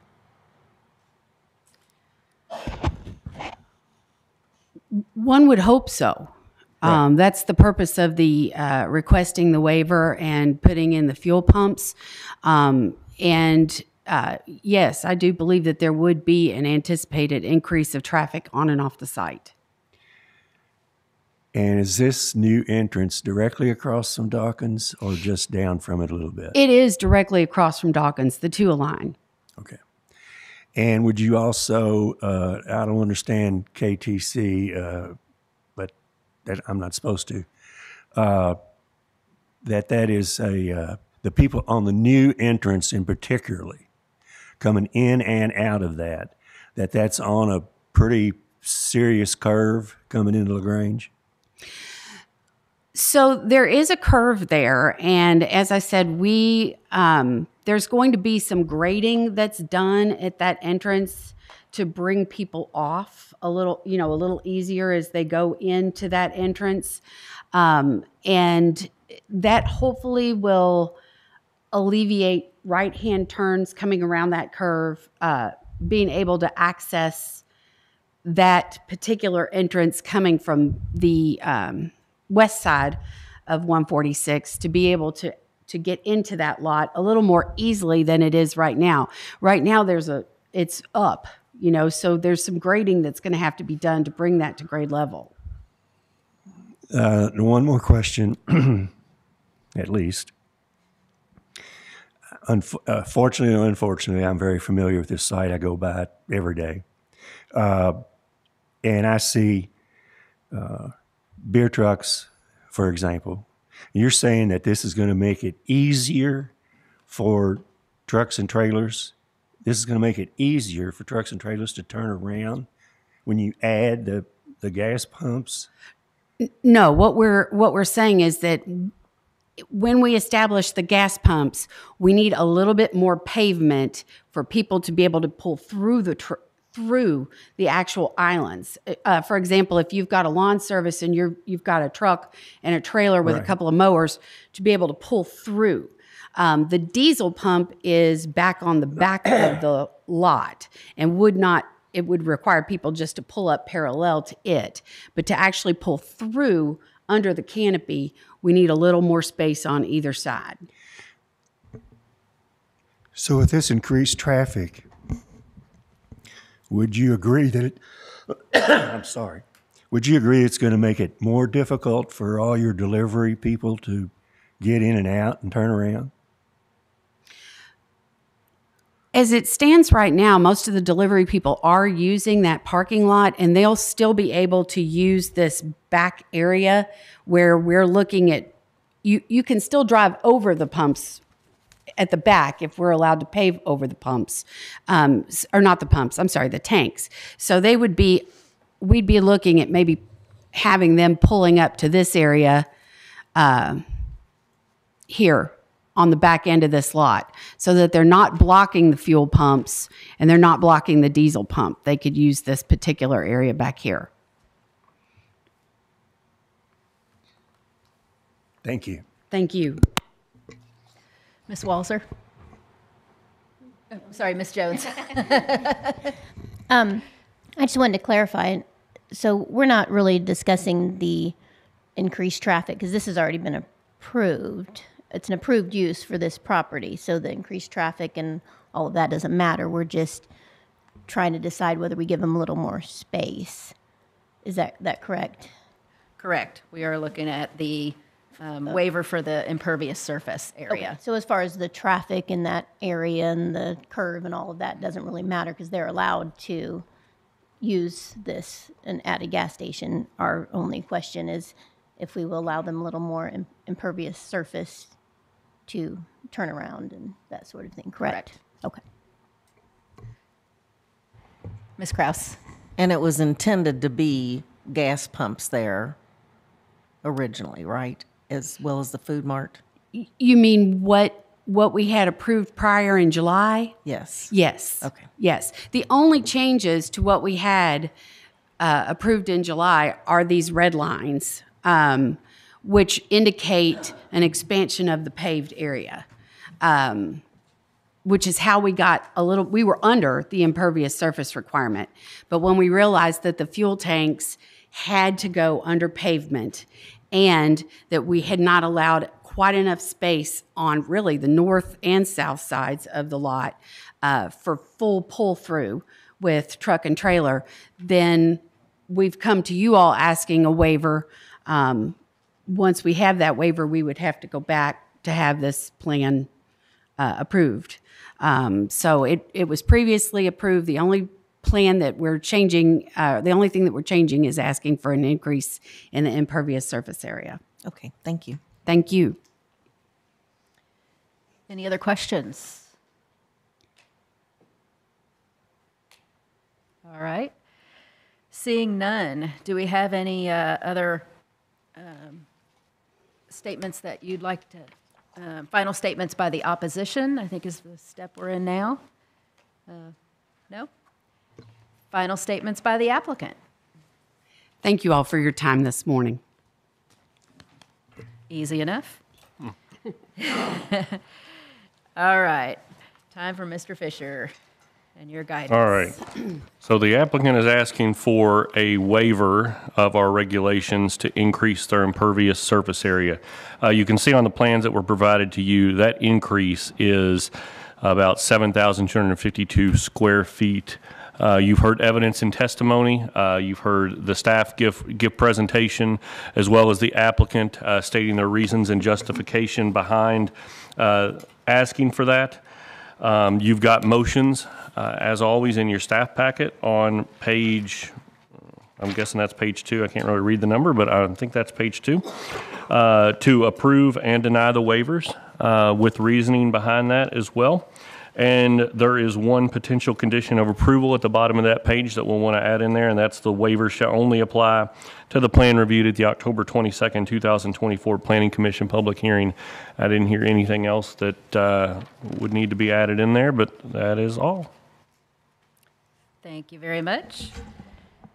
One would hope so. Right. That's the purpose of the requesting the waiver and putting in the fuel pumps. Yes, I do believe that there would be an anticipated increase of traffic on and off the site. And is this new entrance directly across from Dawkins or just down from it a little bit? It is directly across from Dawkins, the two align. Okay. And would you also, I don't understand KTC, but that I'm not supposed to, that is the people on the new entrance in particularly, coming in and out of that's on a pretty serious curve coming into LaGrange? So there is a curve there, and as I said, there's going to be some grading that's done at that entrance to bring people off a little easier as they go into that entrance, and that hopefully will alleviate right-hand turns coming around that curve, being able to access that particular entrance coming from the west side of 146 to be able to get into that lot a little more easily than it is right now. Right now, it's up, so there's some grading that's going to have to be done to bring that to grade level. One more question, at least. Fortunately or unfortunately, I'm very familiar with this site. I go by it every day. And I see beer trucks, for example. You're saying that this is going to make it easier for trucks and trailers? This is going to make it easier for trucks and trailers to turn around when you add the gas pumps? No, what we're saying is that when we establish the gas pumps, we need a little bit more pavement for people to be able to pull through through the actual islands. For example, if you've got a lawn service and you've got a truck and a trailer with a couple of mowers, to be able to pull through. The diesel pump is back on the back of the lot and it would require people just to pull up parallel to it. But to actually pull through under the canopy, we need a little more space on either side. So with this increased traffic, would you agree that I'm sorry. Would you agree it's going to make it more difficult for all your delivery people to get in and out and turn around? As it stands right now, most of the delivery people are using that parking lot, and they'll still be able to use this back area where we're looking at, you can still drive over the pumps at the back if we're allowed to pave over the pumps, or not the pumps, I'm sorry, the tanks. So we'd be looking at maybe having them pulling up to this area here on the back end of this lot so that they're not blocking the fuel pumps and they're not blocking the diesel pump. They could use this particular area back here. Thank you. Thank you. Ms. Walser? Oh, sorry, Ms. Jones. I just wanted to clarify. So we're not really discussing the increased traffic because this has already been approved. It's an approved use for this property. So the increased traffic and all of that doesn't matter. We're just trying to decide whether we give them a little more space. Is that correct? Correct. We are looking at the waiver for the impervious surface area. Okay. So as far as the traffic in that area and the curve and all of that doesn't really matter because they're allowed to use this and at a gas station. Our only question is if we will allow them a little more impervious surface to turn around and that sort of thing. Correct? Okay. Ms. Kraus? And it was intended to be gas pumps there originally, right? As well as the food mart? You mean what we had approved prior in July? Yes. Yes. Okay. Yes. The only changes to what we had approved in July are these red lines, which indicate an expansion of the paved area, which is how we got we were under the impervious surface requirement. But when we realized that the fuel tanks had to go under pavement and that we had not allowed quite enough space on really the north and south sides of the lot for full pull-through with truck and trailer, then we've come to you all asking a waiver. Once we have that waiver, we would have to go back to have this plan approved. So it was previously approved. The only plan that we're changing, the only thing that we're changing is asking for an increase in the impervious surface area. Okay, thank you. Thank you. Any other questions? All right. Seeing none, do we have any other statements that you'd like to, final statements by the opposition, I think is the step we're in now? No? Final statements by the applicant. Thank you all for your time this morning. Easy enough. All right. Time for Mr. Fisher and your guidance. All right. So the applicant is asking for a waiver of our regulations to increase their impervious surface area. You can see on the plans that were provided to you, that increase is about 7,252 square feet. You've heard evidence and testimony. You've heard the staff give presentation, as well as the applicant stating their reasons and justification behind asking for that. You've got motions, as always, in your staff packet on page, I'm guessing that's page 2. I can't really read the number, but I think that's page 2, to approve and deny the waivers with reasoning behind that as well. And there is one potential condition of approval at the bottom of that page that we'll want to add in there, and that's the waiver shall only apply to the plan reviewed at the October 22nd, 2024 Planning Commission public hearing. I didn't hear anything else that would need to be added in there, but that is all. Thank you very much.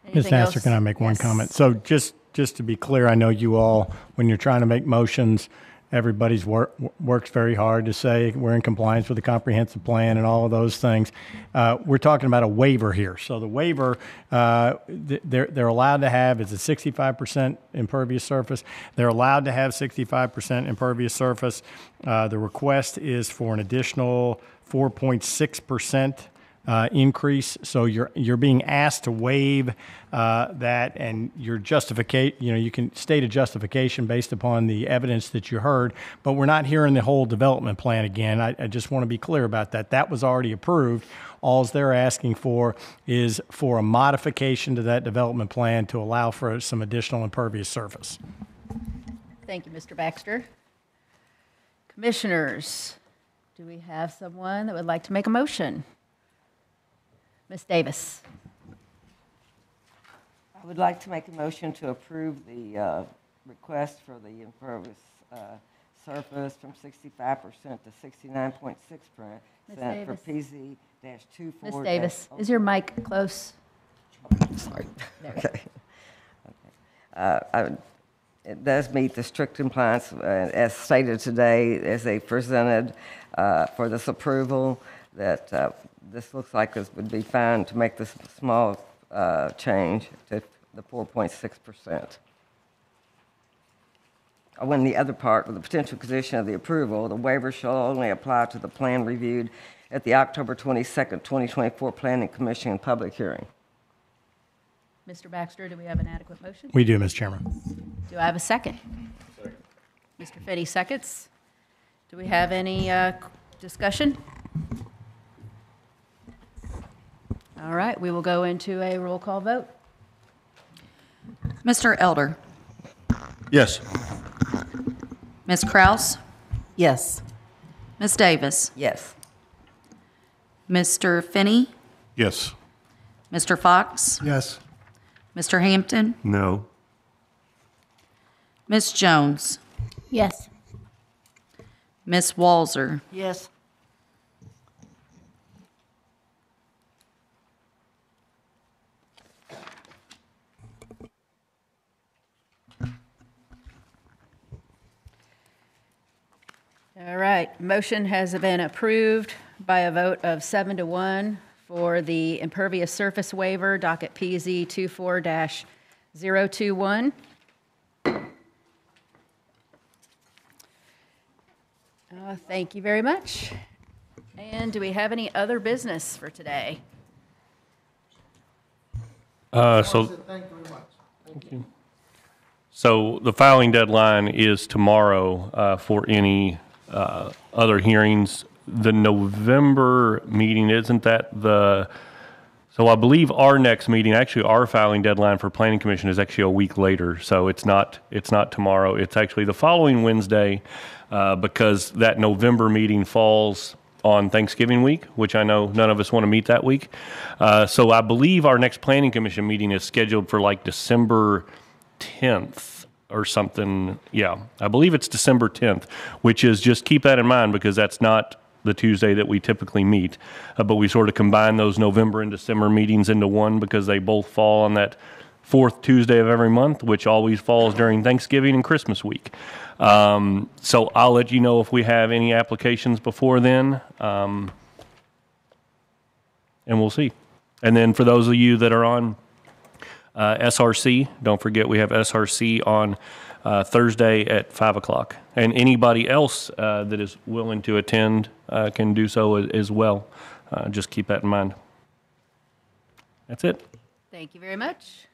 Ms. Anything Nasser, else? can I make one Yes. comment? So just to be clear, I know you all, when you're trying to make motions, everybody's works very hard to say we're in compliance with the comprehensive plan and all of those things. We're talking about a waiver here. So the waiver, they're allowed to have is a 65% impervious surface. They're allowed to have 65% impervious surface. The request is for an additional 4.6% increase. So you're being asked to waive that, and your justification, you can state a justification based upon the evidence that you heard, but we're not hearing the whole development plan again. I just want to be clear about that. That was already approved. All they're asking for is for a modification to that development plan to allow for some additional impervious surface. Thank you, Mr. Baxter. Commissioners, do we have someone that would like to make a motion? Ms. Davis. I would like to make a motion to approve the request for the impervious surface from 65% to 69.6% for PZ-24. Ms. Davis, is your mic close? Sorry. There. Okay. It does meet the strict compliance as stated today as they presented for this approval, that this looks like this would be fine to make this small change to the 4.6%. When the other part of the potential condition of the approval, the waiver shall only apply to the plan reviewed at the October 22nd, 2024 Planning Commission public hearing. Mr. Baxter, do we have an adequate motion? We do, Ms. Chairman. Do I have a second? Second. Mr. Fitty seconds. Do we have any discussion? All right, we will go into a roll call vote. Mr. Elder? Yes. Ms. Kraus? Yes. Ms. Davis? Yes. Mr. Finney? Yes. Mr. Fox? Yes. Mr. Hampton? No. Ms. Jones? Yes. Ms. Walzer? Yes. All right, motion has been approved by a vote of 7-1 for the impervious surface waiver, docket PZ 24-021. Thank you very much. And do we have any other business for today? Thank you very much. Thank you. So the filing deadline is tomorrow for any other hearings. The November meeting, isn't that the, so I believe our next meeting, actually our filing deadline for Planning Commission is actually a week later. So it's not tomorrow. It's actually the following Wednesday because that November meeting falls on Thanksgiving week, which I know none of us want to meet that week. So I believe our next Planning Commission meeting is scheduled for like December 10th or something. Yeah, I believe it's December 10th, which is, just keep that in mind because that's not the Tuesday that we typically meet. But we sort of combine those November and December meetings into one because they both fall on that fourth Tuesday of every month, which always falls during Thanksgiving and Christmas week. So I'll let you know if we have any applications before then, and we'll see. And then for those of you that are on SRC, don't forget we have SRC on Thursday at 5 o'clock. And anybody else that is willing to attend can do so as well. Just keep that in mind. That's it. Thank you very much.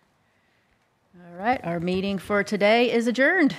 All right, our meeting for today is adjourned.